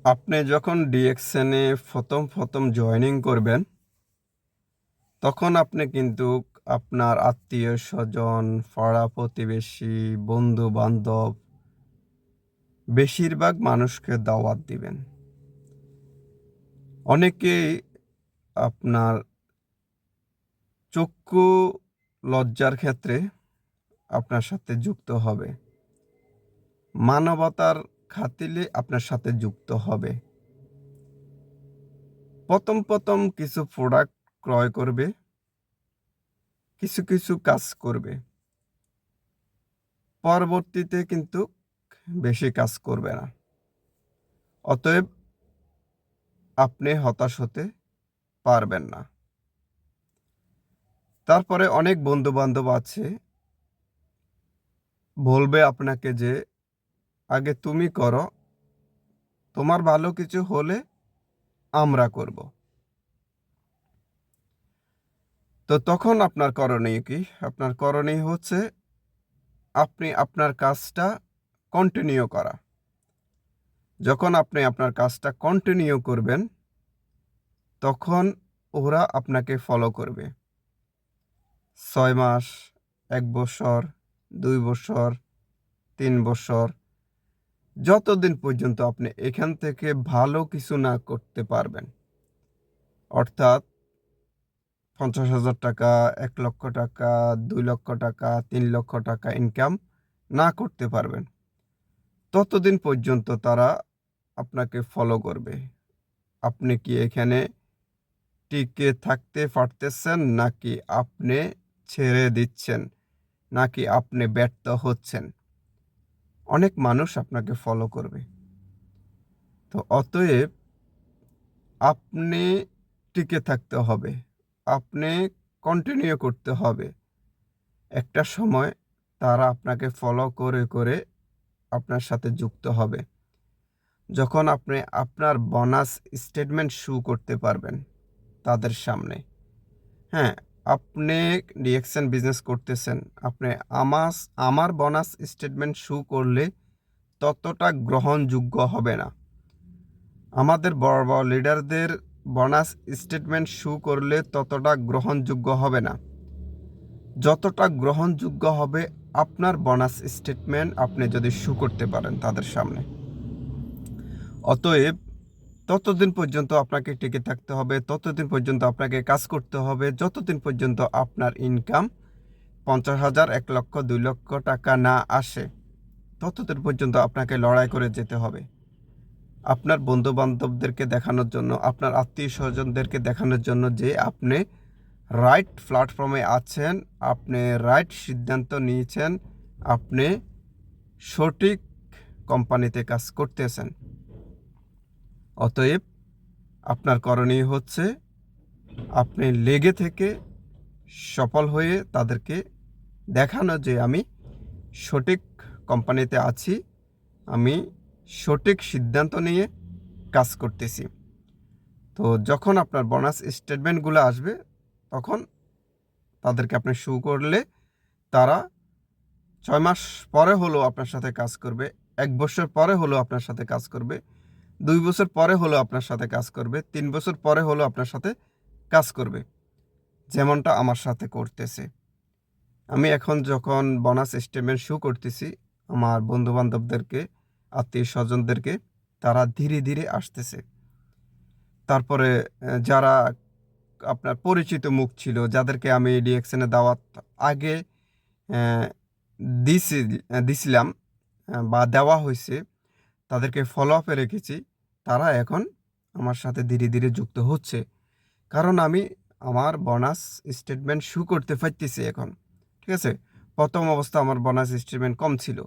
আপনি যখন ডিএক্সএনে প্রথম জয়েনিং করবেন, তখন আপনি কিন্তু আপনার আত্মীয়-স্বজন, পাড়া-প্রতিবেশী, বন্ধু-বান্ধব বেশিরভাগ মানুষকে দাওয়াত দিবেন। অনেকেই আপনার চক্ষু লজ্জার ক্ষেত্রে আপনার সাথে যুক্ত হবে। মানবতার খাতিরে আপনার সাথে যুক্ত হবে। প্রথম কিছু প্রোডাক্ট ক্রয় করবে, কিছু কাজ করবে। পরবর্তীতে কিন্তু বেশি কাজ করবে না। অতএব আপনি হতাশ হতে পারবেন না। তারপরে অনেক বন্ধু-বান্ধব আছে, বলবে আপনাকে যে, "আগে তুমি করো, তোমার ভালো কিছু হলে আমরা করব।" তো তখন আপনার করণীয় কি? আপনার করণীয় হচ্ছে আপনি আপনার কাজটা কন্টিনিউ করা। যখন আপনি আপনার কাজটা কন্টিনিউ করবেন, তখন ওরা আপনাকে ফলো করবে। ৬ মাস, ১ বছর, ২ বছর, ৩ বছর, যতদিন পর্যন্ত আপনি এখান থেকে ভালো কিছু না করতে পারবেন। অর্থাৎ ৳৫০,০০০, ৳১,০০,০০০, ৳২,০০,০০০, ৳৩,০০,০০০ ইনকাম না করতে পারবেন। ততদিন পর্যন্ত তারা আপনাকে ফলো করবে। আপনি কি এখানে টিকে থাকতে পারতেছেন, নাকি আপনি ছেড়ে দিচ্ছেন, নাকি আপনি ব্যর্থ হচ্ছেন? অনেক মানুষ আপনাকে ফলো করবে। তো অতএব আপনি টিকে থাকতে হবে। আপনি কন্টিনিউ করতে হবে। একটা সময় তারা আপনাকে ফলো করে আপনার সাথে যুক্ত হবে। যখন আপনি আপনার বোনাস স্টেটমেন্ট শো করতে পারবেন তাদের সামনে। হ্যাঁ, আপনি ডিএক্সএন বিজনেস করতেছেন। আপনি আমাস আমার বোনাস স্টেটমেন্ট শো করলে ততটা গ্রহণযোগ্য হবে না। আমাদের বড় লিডারদের বোনাস স্টেটমেন্ট শো করলে ততটা গ্রহণযোগ্য হবে না। যতটা গ্রহণযোগ্য হবে আপনার বোনাস স্টেটমেন্ট আপনি যদি শো করতে পারেন তাদের সামনে। অতএব ততদিন পর্যন্ত আপনাকে টিকে থাকতে হবে, ততদিন পর্যন্ত আপনাকে কাজ করতে হবে, যতদিন পর্যন্ত আপনার ইনকাম ৫০,০০০, ১,০০,০০০, ৳২,০০,০০০ না আসে, ততদিন পর্যন্ত আপনাকে লড়াই করে যেতে হবে। আপনার বন্ধু-বান্ধবদেরকে দেখানোর জন্য, আপনার আত্মীয়-স্বজনদেরকে দেখানোর জন্য যে আপনি রাইট প্ল্যাটফর্মে আছেন, আপনি রাইট সিদ্ধান্ত নিয়েছেন, আপনি সঠিক কোম্পানিতে কাজ করতেছেন। অতএব আপনার করণীয় হচ্ছে আপনি লেগে থেকে সফল হয়ে তাদেরকে দেখানো যে আমি সঠিক কোম্পানিতে আছি, আমি সঠিক সিদ্ধান্ত নিয়ে কাজ করতেছি। তো যখন আপনার বোনাস স্টেটমেন্টগুলো আসবে, তখন তাদেরকে আপনি শো করলে তারা ৬ মাস পরে হলেও আপনার সাথে কাজ করবে, ১ বছর পরে হলেও আপনার সাথে কাজ করবে, ২ বছর পরে হলেও আপনার সাথে কাজ করবে, ৩ বছর পরে হলেও আপনার সাথে কাজ করবে। যেমনটা আমার সাথে করতেছে। আমি এখন যখন বোনাস স্টেটমেন্ট শো করতেছি আমার বন্ধু-বান্ধবদেরকে, আত্মীয়-স্বজনদেরকে, তারা ধীরে আসতেছে। তারপরে যারা আপনার পরিচিত মুখ ছিল, যাদেরকে আমি ডিএক্সএন এ দাওয়াত আগে অ্যা দিছি দিছিলাম বা দেওয়া হইছে, তাদেরকে ফলো আপ এ রেখেছি। তারা এখন আমার সাথে ধীরে যুক্ত হচ্ছে। কারণ আমি আমার বোনাস স্টেটমেন্ট শো করতে পারতেছি এখন। ঠিক আছে? ১ম অবস্থা আমার বোনাস স্টেটমেন্ট কম ছিল।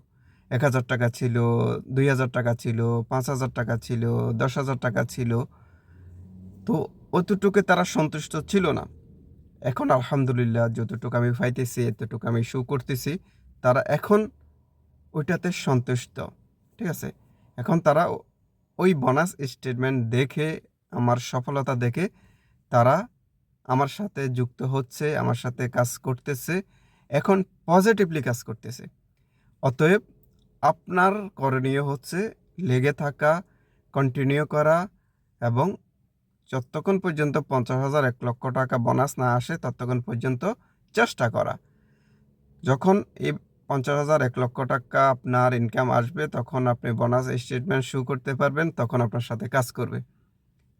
৳১,০০০ ছিল, ৳২,০০০ ছিল, ৳৫,০০০ ছিল, ৳১০,০০০ ছিল। তো অতটুকু তারা সন্তুষ্ট ছিল না। এখন আলহামদুলিল্লাহ যতটুকু আমি পাইতেছি, এতটুকু আমি শো করতেছি। তারা এখন ওইটাতে সন্তুষ্ট। ঠিক আছে? এখন তারা ওই বোনাস স্টেটমেন্ট দেখে, আমার সফলতা দেখে তারা আমার সাথে যুক্ত হচ্ছে, আমার সাথে কাজ করতেছে। এখন পজিটিভলি কাজ করতেছে। অতএব আপনার করণীয় হচ্ছে লেগে থাকা, কন্টিনিউ করা এবং যতক্ষণ পর্যন্ত 50,000 1 লক্ষ টাকা বোনাস না আসে ততক্ষণ পর্যন্ত চেষ্টা করা। যখন এই 50,000 1 লক্ষ টাকা আপনার ইনকাম আসবে তখন আপনি বোনাস স্টেটমেন্ট শো করতে পারবেন, তখন আপনার সাথে কাজ করবে।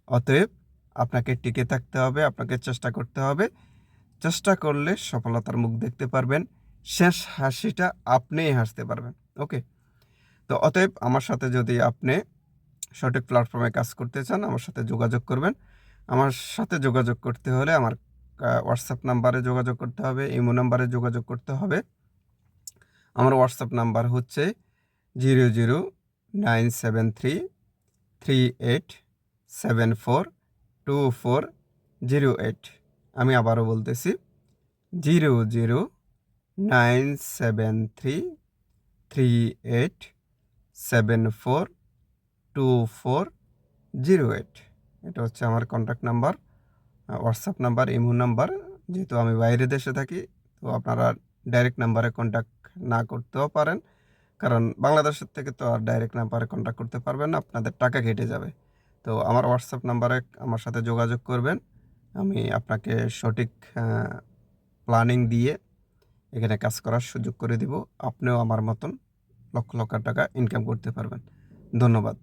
অতএব আপনাকে টিকে থাকতে হবে, আপনাকে চেষ্টা করতে হবে। চেষ্টা করলে সফলতার মুখ দেখতে পারবেন, শেষ হাসিটা আপনিই হাসতে পারবেন। ওকে, তো অতএব আমার সাথে যদি আপনি সঠিক প্ল্যাটফর্মে কাজ করতে চান আমার সাথে যোগাযোগ করবেন। আমার সাথে যোগাযোগ করতে হলে আমার হোয়াটসঅ্যাপ নাম্বারে যোগাযোগ করতে হবে, ইমো নাম্বারে যোগাযোগ করতে হবে। আমার হোয়াটসঅ্যাপ নাম্বার হচ্ছে 0097338742408। আমি আবারও বলতেছি 0097338742408। এটা হচ্ছে আমার contact number, WhatsApp number, imo number. যেহেতু আমি বাইরে দেশে থাকি তো আপনারা ডাইরেক্ট নাম্বারে কন্ট্যাক্ট না করতেও পারেন, কারণ বাংলাদেশের থেকে তো আর ডাইরেক্ট নাম্বারে কন্ট্যাক্ট করতে পারবেন না, আপনাদের টাকা কেটে যাবে। তো আমার হোয়াটসঅ্যাপ নাম্বারে আমার সাথে যোগাযোগ করবেন, আমি আপনাকে সঠিক প্ল্যানিং দিয়ে এখানে কাজ করার সুযোগ করে দিব। আপনিও আমার মতন লক্ষ লক্ষ টাকা ইনকাম করতে পারবেন। ধন্যবাদ।